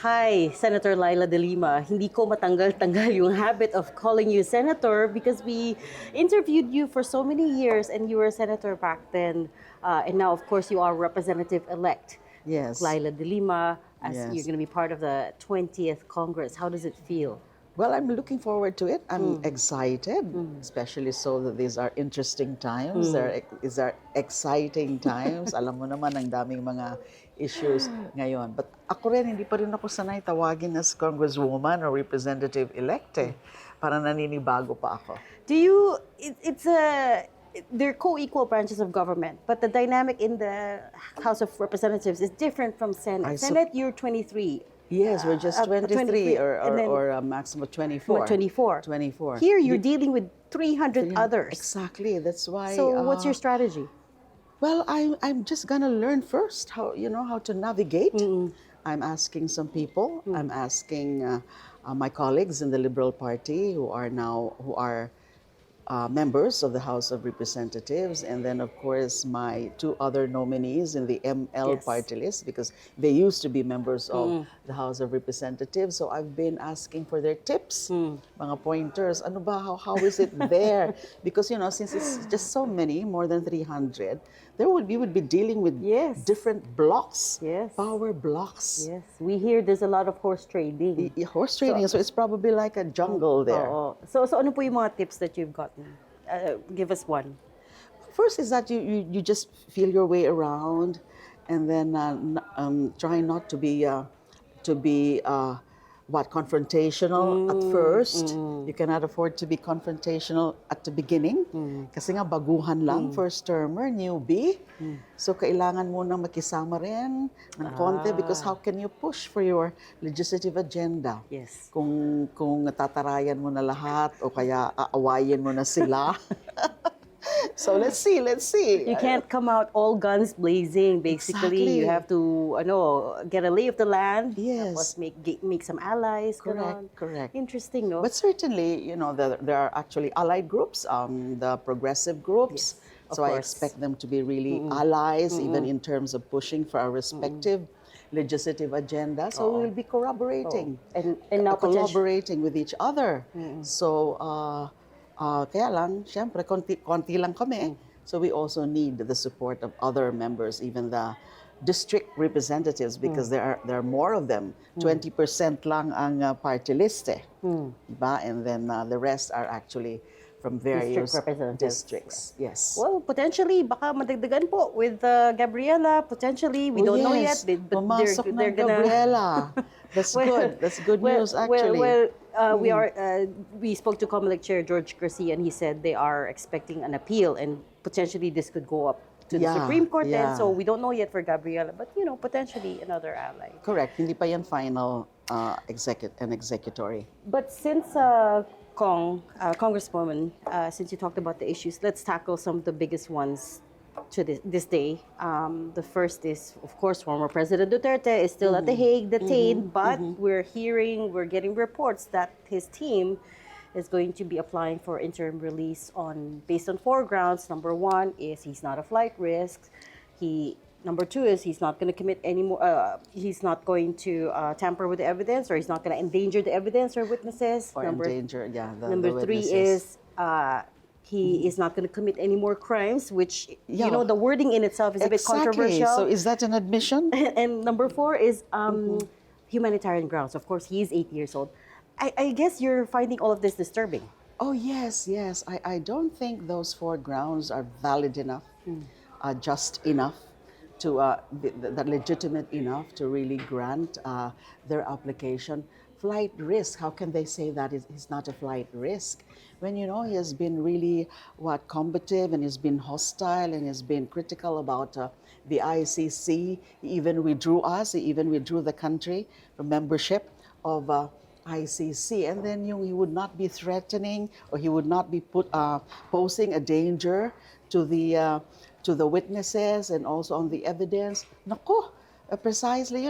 Hi, Senator Leila de Lima. Hindi ko matanggal-tanggal yung habit of calling you Senator because we interviewed you for so many years and you were a Senator back then. And now, of course, you are Representative-elect. Yes. Leila de Lima, as Yes. you're going to be part of the 20th Congress. How does it feel? Well, I'm looking forward to it. I'm excited, especially so that these are interesting times. These are exciting times. Alam mo naman, ang daming mga issues ngayon. But ako rin, hindi pa rin ako sanay tawagin as Congresswoman or Representative-elect eh. Parang naninibago pa ako. Do you, they're co-equal branches of government, but the dynamic in the House of Representatives is different from Senate. Senate, you're 23. Yes, we're just 23 or a maximum of 24. 24. 24. Here, you're dealing with 300 others. Exactly, that's why. So what's your strategy? Well, I'm just gonna learn first how to navigate. I'm asking some people. I'm asking my colleagues in the Liberal Party who are members of the House of Representatives, and then of course my two other nominees in the ML party list, because they used to be members of the House of Representatives. So I've been asking for their tips, mga pointers. Ano ba, how is it there? Because since it's just so many, more than 300, we would be dealing with different blocks, power blocks. Yes, we hear there's a lot of horse trading. Horse trading, so it's probably like a jungle there. So ano po yung mga tips that you've gotten? Give us one. First is that you just feel your way around, and then try not to be confrontational at first. You cannot afford to be confrontational at the beginning. Kasi nga baguhan lang, first termer, newbie. So kailangan mo nang makisama rin ng konti, because how can you push for your legislative agenda? Yes. Kung tatarayan mo na lahat o kaya aawayin mo na sila. So let's see. You can't come out all guns blazing. Basically, Exactly. you have to get a lay of the land. Yes. Tapos make some allies. Correct. Interesting, no? But certainly, there are actually allied groups, the progressive groups. Yes, so I expect them to be really allies, even in terms of pushing for our respective legislative agenda. So we'll be corroborating and now collaborating with each other. So kaya lang, syempre, konti lang kami. So we also need the support of other members, even the district representatives, because there are more of them. 20% lang ang party list eh. Diba? And then the rest are actually from various districts. Yes. Well, potentially, baka madagdagan po with Gabriela. Potentially, we don't know yet. But they're gonna... Gabriela. That's good. That's good news, actually. We spoke to COMELEC Chair George Garcia, and he said they are expecting an appeal, and potentially this could go up to the Supreme Court. And so we don't know yet for Gabriela, but potentially another ally. Correct. Hindi pa yan final executory. But since Congresswoman, since you talked about the issues, let's tackle some of the biggest ones to this day. The first is, of course, former President Duterte is still at The Hague, detained, but we're getting reports that his team is going to be applying for interim release based on 4 grounds. Number 1 is he's not a flight risk. Number 2 is he's not going to commit any more. He's not going to tamper with the evidence, or he's not going to endanger the evidence or witnesses. Or endanger, Number 3 is he is not going to commit any more crimes, which the wording in itself is a bit controversial. So is that an admission? And number 4 is humanitarian grounds. Of course, he is 8 years old. I guess you're finding all of this disturbing. Oh yes. I don't think those 4 grounds are valid enough, just enough, to that legitimate enough to really grant their application. Flight risk, how can they say that he's not a flight risk? When he has been really combative, and he's been hostile, and he's been critical about the ICC. He even withdrew the country from membership of ICC, and then he would not be threatening, or he would not be posing a danger to the witnesses and also on the evidence. Nako, precisely,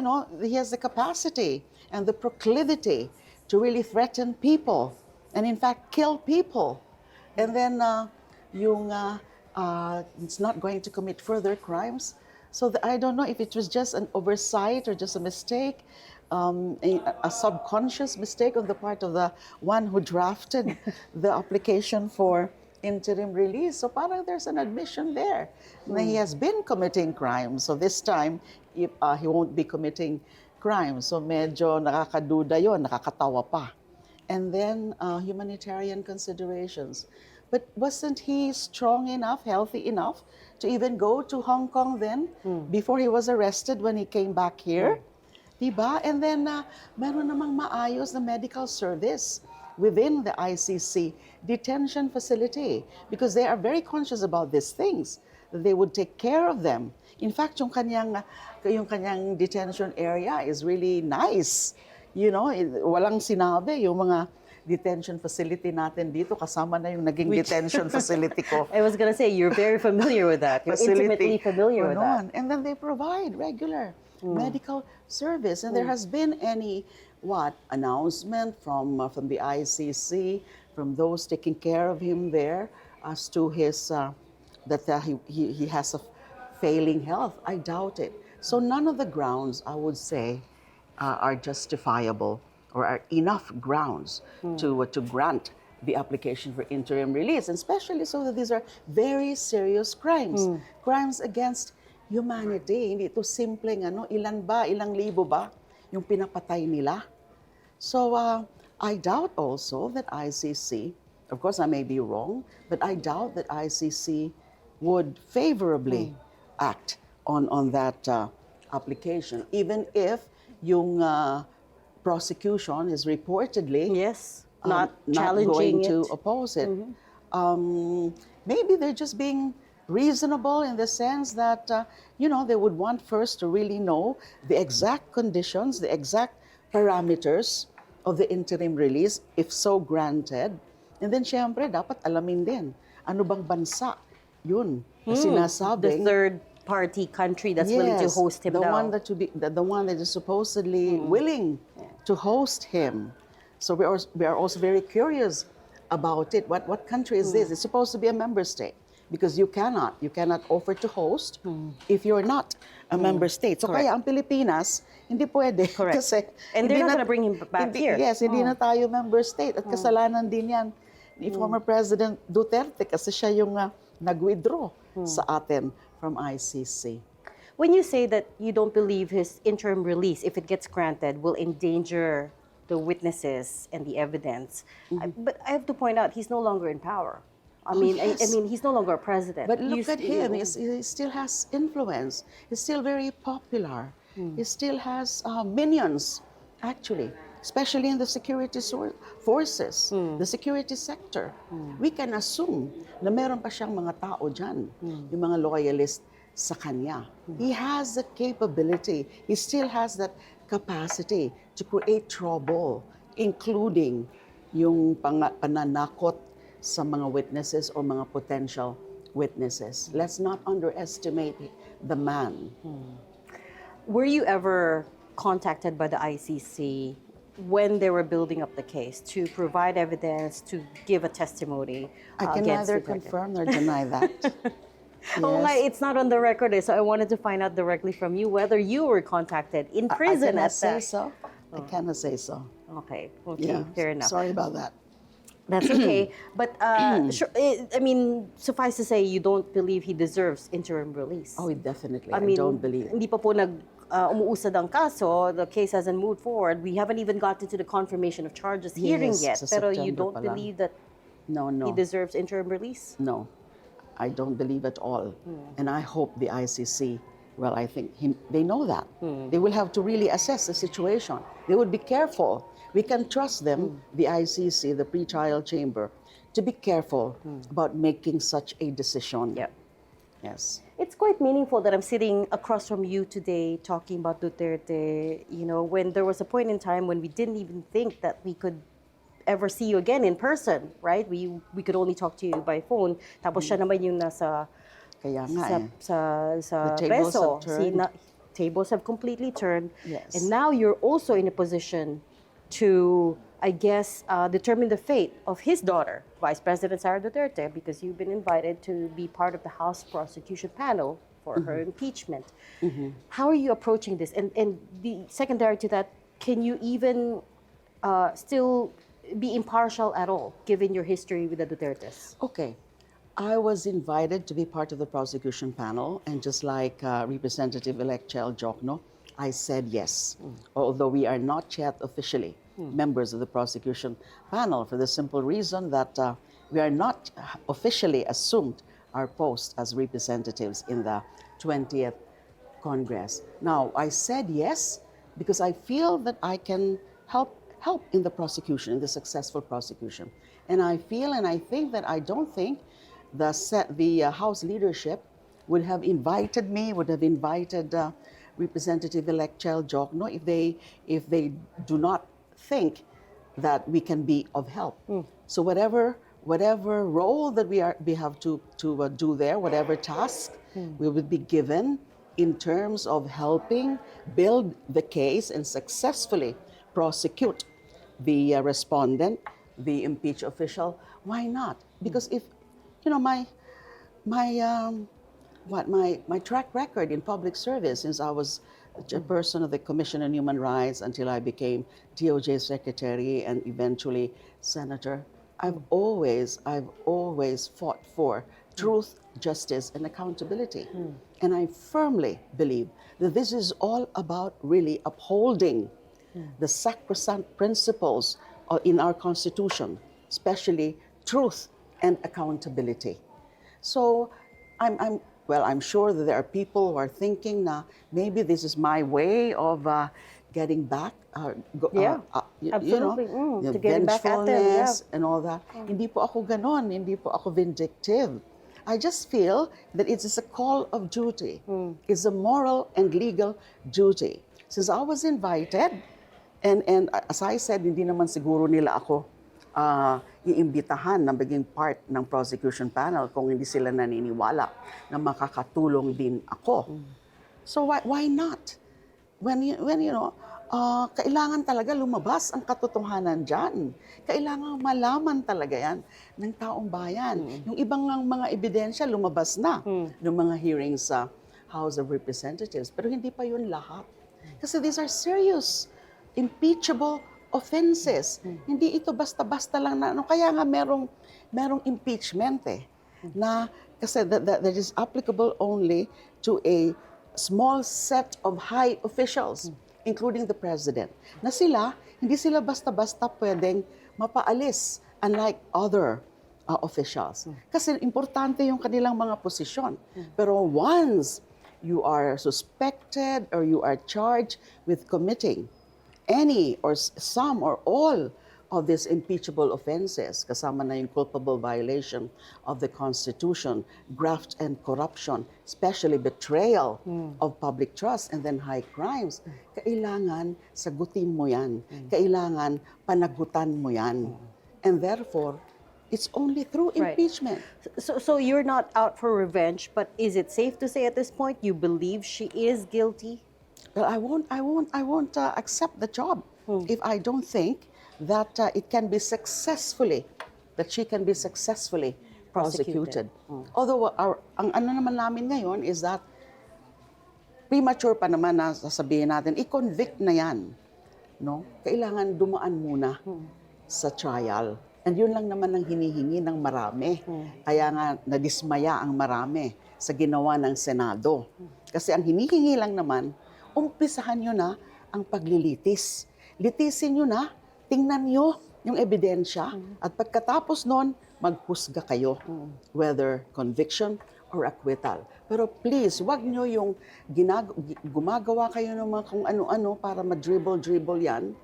he has the capacity and the proclivity to really threaten people, and in fact kill people. And then it's not going to commit further crimes. So I don't know if it was just an oversight or just a mistake. a subconscious mistake on the part of the one who drafted the application for interim release. So parang there's an admission there. Na he has been committing crimes. So this time, he won't be committing crimes. So medyo nakakaduda yon, nakakatawa pa. And then humanitarian considerations. But wasn't he strong enough, healthy enough to even go to Hong Kong then before he was arrested when he came back here? Diba? And then meron namang maayos na medical service within the ICC detention facility because they are very conscious about these things. They would take care of them. In fact, yung kanyang detention area is really nice. You know, walang sinabi yung mga detention facility natin dito kasama na yung naging detention facility ko. I was gonna say, you're very familiar with that. You're intimately familiar with that. And then they provide regular medical service. And there has been any, announcement from the ICC, from those taking care of him there as to his, that he has a failing health? I doubt it. So none of the grounds, I would say, are justifiable or are enough grounds to grant the application for interim release, and especially so that these are very serious crimes, crimes against humanity. Hindi ito simpleng ilang libo ba yung pinapatay nila. So I doubt also that ICC, of course I may be wrong, but I doubt that ICC would favorably act on that application, even if yung prosecution is reportedly not going challenging to it. oppose it. Maybe they're just being reasonable in the sense that, they would want first to really know the exact conditions, the exact parameters of the interim release, if so granted. And then, syempre, dapat alamin din, ano bang bansa yun na sinasabing. The third-party country that's willing to host him the now. The one that is supposedly willing to host him. So we are also very curious about it. What country is this? It's supposed to be a member state because you cannot offer to host if you're not a member state. So kaya ang Pilipinas hindi pwede kasi and they're not going to bring him back here. Yes, hindi na tayo member state at kasalanan din yan ni former President Duterte kasi siya yung nag-withdraw sa atin from ICC. When you say that you don't believe his interim release, if it gets granted, will endanger the witnesses and the evidence, but I have to point out he's no longer in power. I mean, he's no longer a president. But look at him; he still has influence. He's still very popular. He still has minions, actually, especially in the security forces, the security sector. We can assume na meron pa siyang mga tao dyan, yung mga loyalist sa kanya. He has the capability. He still has that capacity to create trouble, including yung pananakot sa mga witnesses or mga potential witnesses. Let's not underestimate the man. Were you ever contacted by the ICC when they were building up the case to provide evidence, to give a testimony I can against neither Duterte? confirm nor deny that. Oh, it's not on the record, so I wanted to find out directly from you whether you were contacted in prison I at cannot say that. so. I cannot say so. Okay, Yeah, fair enough. Sorry about that. That's okay. But sure, suffice to say, you don't believe he deserves interim release. Oh, definitely. I don't believe. Hindi pa po umuusad ang kaso. The case hasn't moved forward. We haven't even gotten to the confirmation of charges hearing yet. sa Pero you September don't pa lang. believe that No. he deserves interim release? No, I don't believe at all. And I hope the ICC, well, I think they know that. They will have to really assess the situation. They would be careful. We can trust them, the ICC, the pre-trial chamber, to be careful about making such a decision. Yep. Yes. It's quite meaningful that I'm sitting across from you today talking about Duterte, when there was a point in time when we didn't even think that we could ever see you again in person, right? We could only talk to you by phone. Tapos siya naman yung nasa Kaya nga sa The tables preso. have turned. Tables have completely turned. Yes. And now you're also in a position to, I guess, determine the fate of his daughter, Vice President Sara Duterte, because you've been invited to be part of the House prosecution panel for her impeachment. How are you approaching this? And the secondary to that, can you even still be impartial at all, given your history with the Dutertes? Okay. I was invited to be part of the prosecution panel, and just like Representative-elect Chel Jokno, I said yes, although we are not yet officially members of the prosecution panel, for the simple reason that we are not officially assumed our post as representatives in the 20th Congress. Now, I said yes because I feel that I can help in the prosecution, in the successful prosecution. And I feel and I think that I don't think the House leadership would have invited me, would have invited Representative-elect Chel Jokno if they do not think that we can be of help. So whatever role that we have to do there, whatever task we would be given in terms of helping build the case and successfully prosecute the respondent, the impeached official, why not? Because if my track record in public service since I was a chairperson of the Commission on Human Rights until I became DOJ Secretary and eventually Senator, I've always fought for truth, justice, and accountability. And I firmly believe that this is all about really upholding the sacrosanct principles in our Constitution, especially truth and accountability. So I'm sure that there are people who are thinking na maybe this is my way of getting back, absolutely. To get back at them, vengefulness and all that. Hindi po ako ganon, hindi po ako vindictive. I just feel that it is a call of duty. It's a moral and legal duty. Since I was invited, and as I said, hindi naman siguro nila ako iimbitahan na maging part ng prosecution panel kung hindi sila naniniwala na makakatulong din ako. So why not? When kailangan talaga lumabas ang katotohanan dyan. Kailangan malaman talaga yan ng taong bayan. Yung ibang mga ebidensya lumabas na ng mga hearings sa House of Representatives. Pero hindi pa yun lahat. Kasi these are serious, impeachable offenses. Hindi ito basta-basta lang na kaya nga merong impeachment na kasi that is applicable only to a small set of high officials, including the president. Na hindi sila basta-basta pwedeng mapaalis unlike other officials. Kasi importante yung kanilang mga posisyon. Pero once you are suspected or you are charged with committing any or some or all of these impeachable offenses, kasama na yung culpable violation of the Constitution, graft and corruption, especially betrayal of public trust, and then high crimes, kailangan sagutin mo yan. Kailangan panagutan mo yan. And therefore, it's only through impeachment. So you're not out for revenge, but is it safe to say at this point you believe she is guilty? Well, I won't accept the job if I don't think that she can be successfully prosecuted. Although ang ano naman namin ngayon is that premature pa naman na sasabihin natin, i-convict na yan. No? Kailangan dumaan muna sa trial. And yun lang naman ang hinihingi ng marami. Kaya nga nadismaya ang marami sa ginawa ng Senado. Kasi ang hinihingi lang naman, umpisahan nyo na ang paglilitis. Litisin nyo na, tingnan nyo yung ebidensya, at pagkatapos nun, maghusga kayo, whether conviction or acquittal. Pero please, wag nyo yung gumagawa kayo ng mga kung ano-ano para ma-dribble yan.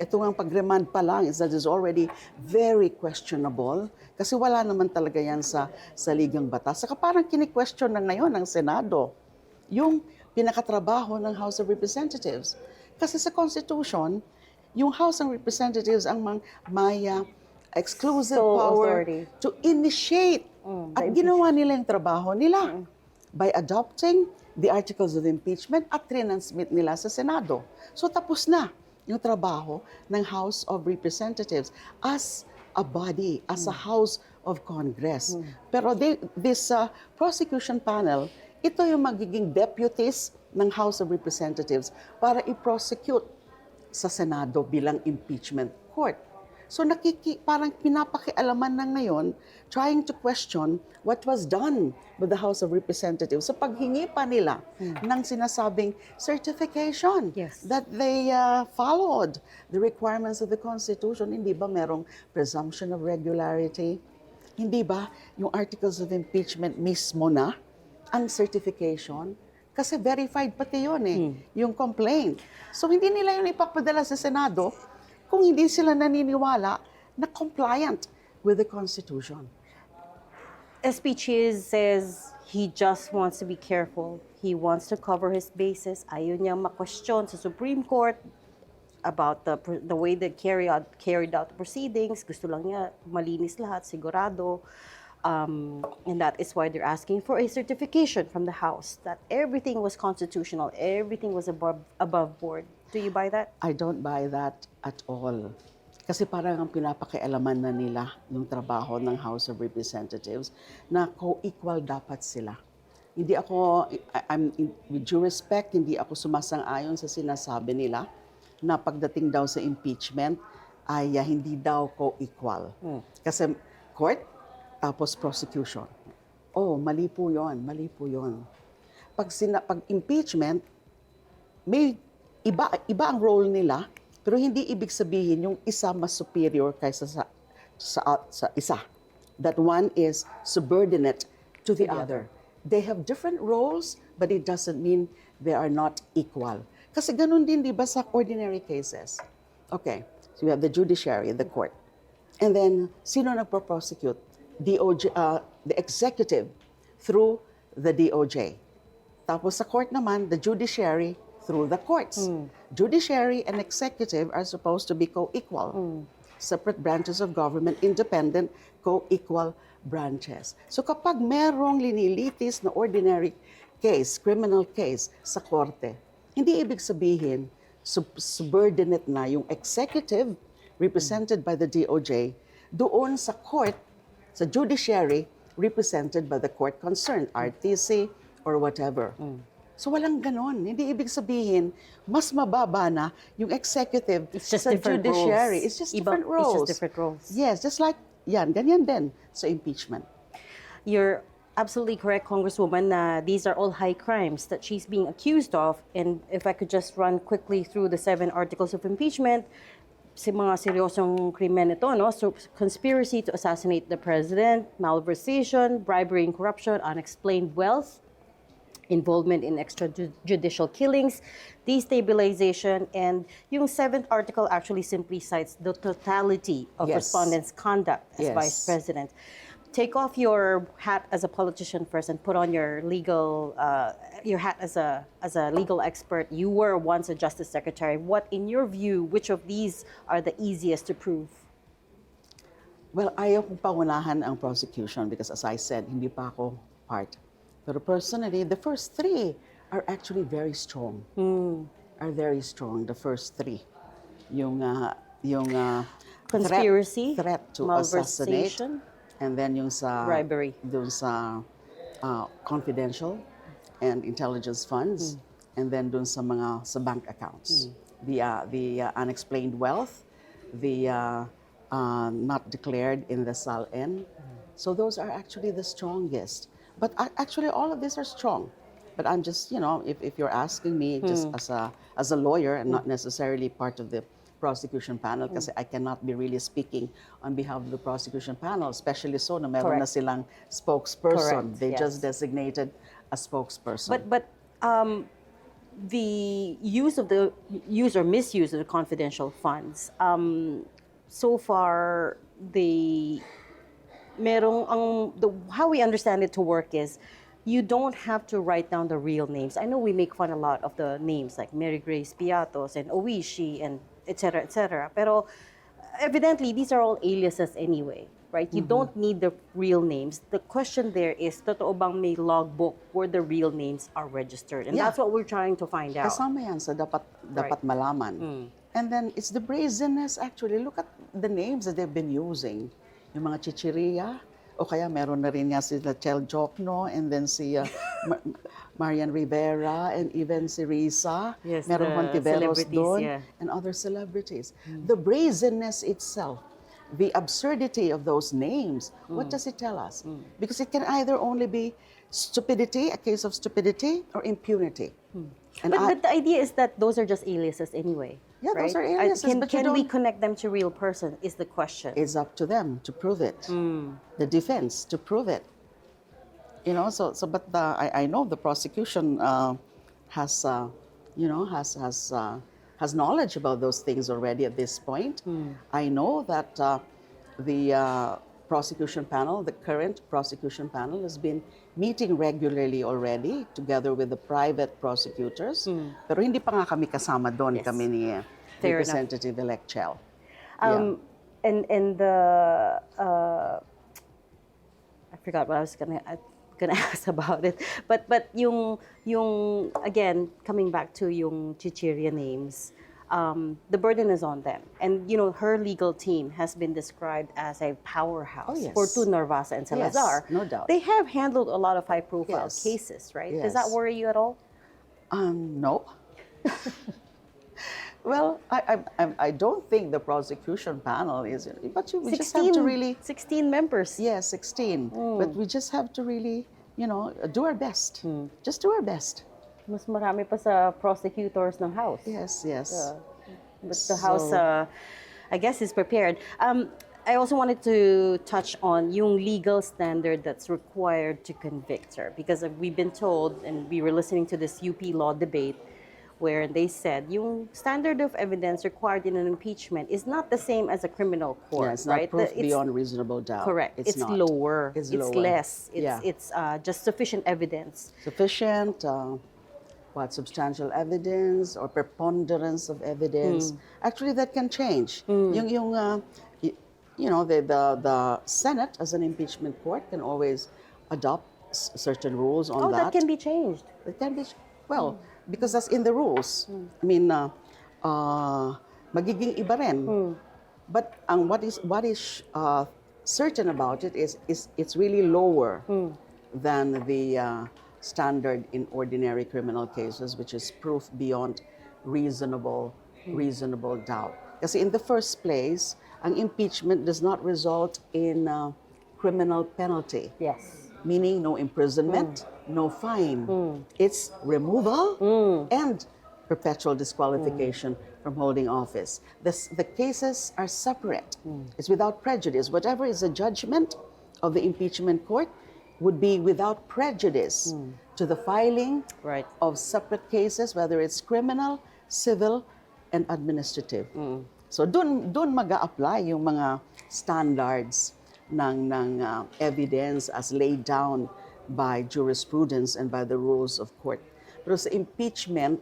Ito ang pag-remand pa lang that is already very questionable kasi wala naman talaga yan sa ligang batas. Saka parang kini-question na ngayon ng Senado yung pinakatrabaho ng House of Representatives. Kasi sa Constitution, yung House of Representatives ang may exclusive power authority to initiate at ginawa nila yung trabaho nila by adopting the articles of impeachment at transmit nila sa Senado. So tapos na yung trabaho ng House of Representatives as a body, as a House of Congress. Pero this prosecution panel, ito yung magiging deputies ng House of Representatives para i-prosecute sa Senado bilang impeachment court. So parang pinapakialaman na ngayon, trying to question what was done with the House of Representatives sa paghingi pa nila ng sinasabing certification Yes. that they followed the requirements of the Constitution. Hindi ba merong presumption of regularity? Hindi ba yung articles of impeachment mismo na ang certification? Kasi verified pati yun yung complaint. So hindi nila yun ipapadala sa Senado kung hindi sila naniniwala na compliant with the Constitution. SP Chiz says he just wants to be careful. He wants to cover his bases. Ayaw niya ma-question sa Supreme Court about the way they carried out the proceedings. Gusto lang niya malinis lahat, sigurado. And that is why they're asking for a certification from the House that everything was constitutional, everything was above board. Do you buy that? I don't buy that at all. Kasi parang ang pinapakialaman na nila yung trabaho ng House of Representatives na co-equal dapat sila. Hindi ako, with due respect, hindi ako sumasang-ayon sa sinasabi nila na pagdating daw sa impeachment ay hindi daw co-equal. Kasi court, tapos prosecution. Oh, mali po yun, mali po yun. Pag impeachment, may iba ang role nila, pero hindi ibig sabihin yung isa mas superior kaysa sa isa. That one is subordinate to the other. They have different roles, but it doesn't mean they are not equal. Kasi ganun din, di ba, sa ordinary cases. Okay, so we have the judiciary, the court. And then, sino nagpo-prosecute? DOJ, the executive through the DOJ. Tapos sa court naman, the judiciary through the courts. Judiciary and executive are supposed to be co-equal. Separate branches of government, independent, co-equal branches. So kapag merong linilitis na ordinary case, criminal case sa korte, hindi ibig sabihin subordinate na yung executive represented by the DOJ doon sa court, sa judiciary represented by the court concerned, RTC or whatever. So walang ganon. Hindi ibig sabihin, mas mababa na yung executive sa judiciary. Roles. It's just different roles. It's just different roles. Yes, just like, ganyan din sa impeachment. You're absolutely correct, Congresswoman, na these are all high crimes that she's being accused of. And if I could just run quickly through the 7 articles of impeachment, si mga seryosong krimen ito, no? So, conspiracy to assassinate the president, malversation, bribery and corruption, unexplained wealth, involvement in extrajudicial killings, destabilization, and yung 7th article actually simply cites the totality of respondents' conduct as vice president. Take off your hat as a politician first and put on your legal your hat as a legal expert. You were once a justice secretary. What, in your view, which of these are the easiest to prove? Well, ayaw kong paunahan ang prosecution because, as I said, hindi pa ako part. Pero personally, the first 3 are actually very strong. Are very strong, the first 3. Yung Conspiracy, threat to assassinate, malversation, and then yung sa bribery. Dun sa confidential and intelligence funds, and then dun sa mga sa bank accounts. The unexplained wealth, the not declared in the SALN. So those are actually the strongest. But actually, all of these are strong. But I'm just, if you're asking me just as a lawyer and not necessarily part of the prosecution panel, kasi I cannot be really speaking on behalf of the prosecution panel, especially so na meron na silang spokesperson. They just designated a spokesperson. But the use or misuse of the confidential funds, so far, how we understand it to work is you don't have to write down the real names. I know we make fun a lot of the names like Mary Grace Piatos and Owishi and etc. etc. Pero evidently these are all aliases anyway, right? You don't need the real names. The question there is, totoo bang may logbook where the real names are registered? And that's what we're trying to find out. Kasama yan sa dapat malaman. And then it's the brazenness actually. Look at the names that they've been using. Yung mga chichiria, o kaya meron na rin nga sila Chel Jokno, and then si Marian Rivera, and even si Risa. Yes, Meron the Hontiveros celebrities, doon, yeah. and other celebrities. The brazenness itself, the absurdity of those names, what does it tell us? Because it can either only be stupidity, a case of stupidity, or impunity. And But the idea is that those are just aliases anyway. Yeah, right? those are aliases, but you can we don't- connect them to real person is the question. it's up to them to prove it. The defense to prove it. You know, but I know the prosecution has, has knowledge about those things already at this point. I know that the prosecution panel, the current prosecution panel, has been meeting regularly already together with the private prosecutors. Pero hindi pa nga kami kasama doon, Yes. kami ni Fair Representative-elect Chel. And the I forgot what I was gonna ask about it, but yung again coming back to yung Chichirya names, the burden is on them, and you know her legal team has been described as a powerhouse Oh, yes. for Narvasa and Salazar. Yes, no doubt. They have handled a lot of high-profile Yes. cases, right? Does Yes. that worry you at all? No. Well, I don't think the prosecution panel is, but we just have to really, 16 members. yes, 16. But we just have to really, do our best. Just do our best. Mas marami pa sa prosecutors ng House. Yes, yes. But the House, I guess, is prepared. I also wanted to touch on yung legal standard that's required to convict her, because we've been told, and we were listening to this UP law debate, where they said yung standard of evidence required in an impeachment is not the same as a criminal court, Yeah, it's not right? proof It's beyond reasonable doubt. correct. It's not. lower. It's It's lower. less. It's Yeah. it's just sufficient evidence. Sufficient, substantial evidence or preponderance of evidence. Actually, that can change. The Senate as an impeachment court can always adopt certain rules on Oh, that. that can be changed. It can be, well, because that's in the rules. I mean, magiging iba rin. But what is certain about it is it's really lower than the standard in ordinary criminal cases, which is proof beyond reasonable doubt. Kasi in the first place, ang impeachment does not result in criminal penalty. Yes. Meaning no imprisonment, no fine. It's removal and perpetual disqualification from holding office. The cases are separate. It's without prejudice. Whatever is the judgment of the impeachment court would be without prejudice to the filing Right. of separate cases, whether it's criminal, civil, and administrative. So dun mag-a-apply yung mga standards ng evidence as laid down by jurisprudence and by the rules of court. Pero sa impeachment,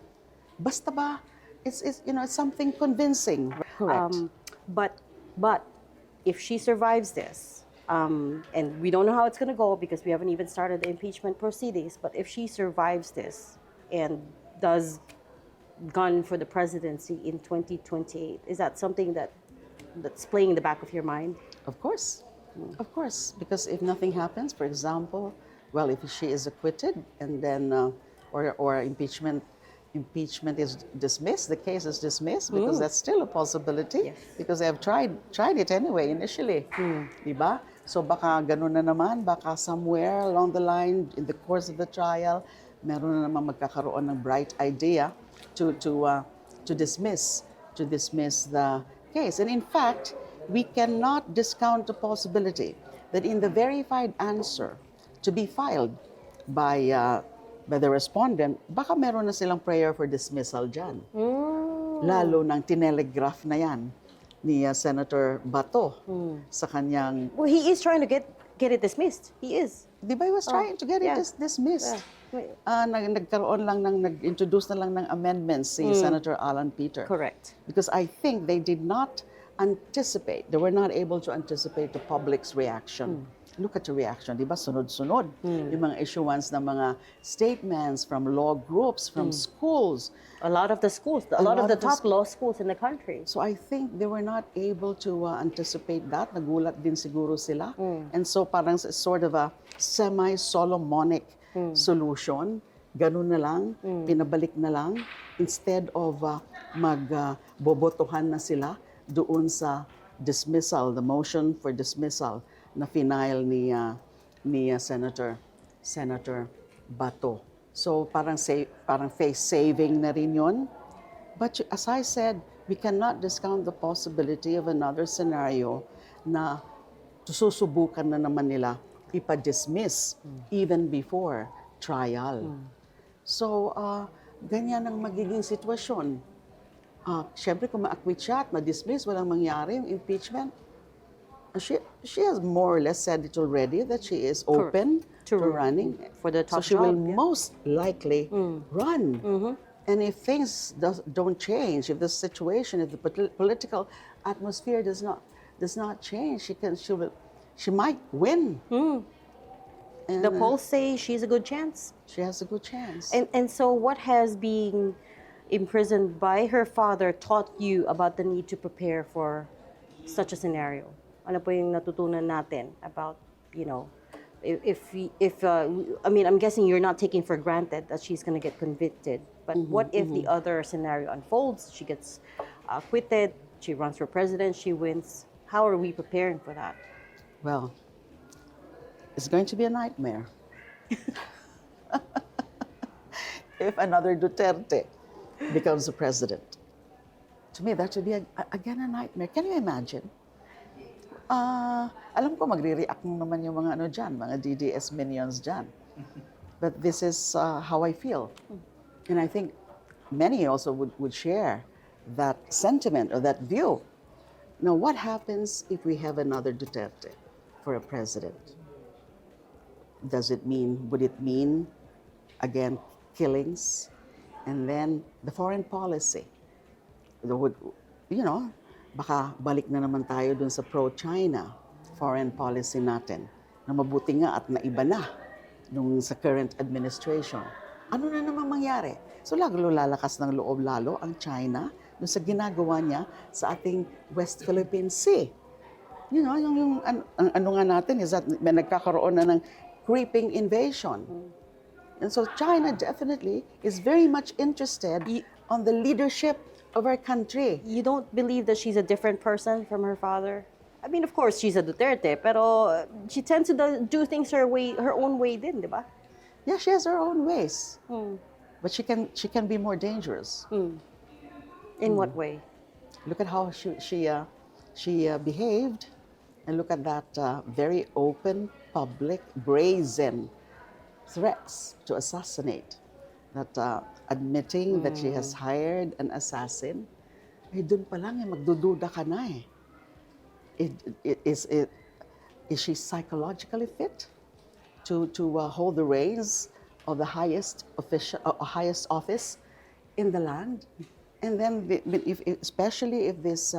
basta ba, it's something convincing. Correct. But if she survives this, and we don't know how it's going to go because we haven't even started the impeachment proceedings, but if she survives this and does gun for the presidency in 2028, is that something that's playing in the back of your mind? Of course, because if nothing happens, for example, well, if she is acquitted and then, or impeachment is dismissed, the case is dismissed, because that's still a possibility, Yes. because they have tried it anyway initially, diba? So baka ganun na naman, baka somewhere along the line in the course of the trial, meron na naman magkakaroon ng bright idea to dismiss the case. And in fact, we cannot discount the possibility that in the verified answer to be filed by the respondent, baka meron na silang prayer for dismissal dyan. Lalo nang tinelegraph na yan ni Senator Bato sa kanyang... Well, he is trying to get it dismissed. He is. Di ba he was trying to get it yeah. dismissed? Yeah. Nag-introduce na lang ng amendments si Senator Alan Peter. Correct. Because I think they did not anticipate, they were not able to anticipate the public's reaction. Look at the reaction, di ba? Sunod-sunod. Yung mga issuance ng mga statements from law groups, from schools. A lot of the schools, a lot of the top law schools in the country. So I think they were not able to anticipate that. Nagulat din siguro sila. And so parang sort of a semi-Solomonic solution Ganun na lang, pinabalik na lang, instead of magbobotohan na sila doon sa dismissal, the motion for dismissal na final ni Senator Bato. So parang face saving na rin yun. But as I said, we cannot discount the possibility of another scenario na susubukan na naman nila ipa-dismiss even before trial. So, ganyan ang magiging sitwasyon. Siyempre, kung ma-acquit siya at ma-dismiss, walang mangyari yung impeachment. She has more or less said it already that she is open to running. For the top so she will job, yeah. most likely run. And if things don't change, if the situation, if the political atmosphere does not change, she might win. And, The polls say she's a good chance. she has a good chance. And so what has being imprisoned by her father taught you about the need to prepare for such a scenario? Ano po yung natutunan natin about, you know, I mean, I'm guessing you're not taking for granted that she's going to get convicted. But what if the other scenario unfolds? She gets acquitted, she runs for president, she wins. How are we preparing for that? Well, it's going to be a nightmare. If another Duterte becomes the president. To me, that should be, again, a nightmare. Can you imagine? Alam ko magre-react naman yung mga mga DDS minions dyan. But this is how I feel. And I think many also would share that sentiment or that view. Now, what happens if we have another Duterte for a president? Would it mean, again, killings? And then the foreign policy. Baka balik na naman tayo dun sa pro-China foreign policy natin na mabuti nga at naiba na nung sa current administration. Ano na naman mangyari? So lalo lalakas ng loob lalo ang China dun sa ginagawa niya sa ating West Philippine Sea. Yung ano nga natin is that may nagkakaroon na ng creeping invasion. And so China definitely is very much interested on the leadership of our country. You don't believe that she's a different person from her father? I mean, of course, she's a Duterte, pero she tends to do things her own way din, di ba? Yeah, she has her own ways. But she can be more dangerous. In what way? Look at how she behaved, and look at that very open, public, brazen threats to assassinate. That admitting that she has hired an assassin, dun pa lang magdududa ka na eh. Is she psychologically fit to hold the reins of the highest office in the land? And then, especially if this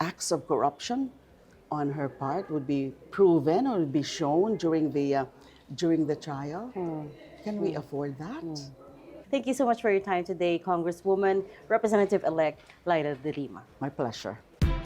acts of corruption on her part would be proven or would be shown during the trial, can we afford that? Thank you so much for your time today, Congresswoman, Representative-elect Leila de Lima. My pleasure.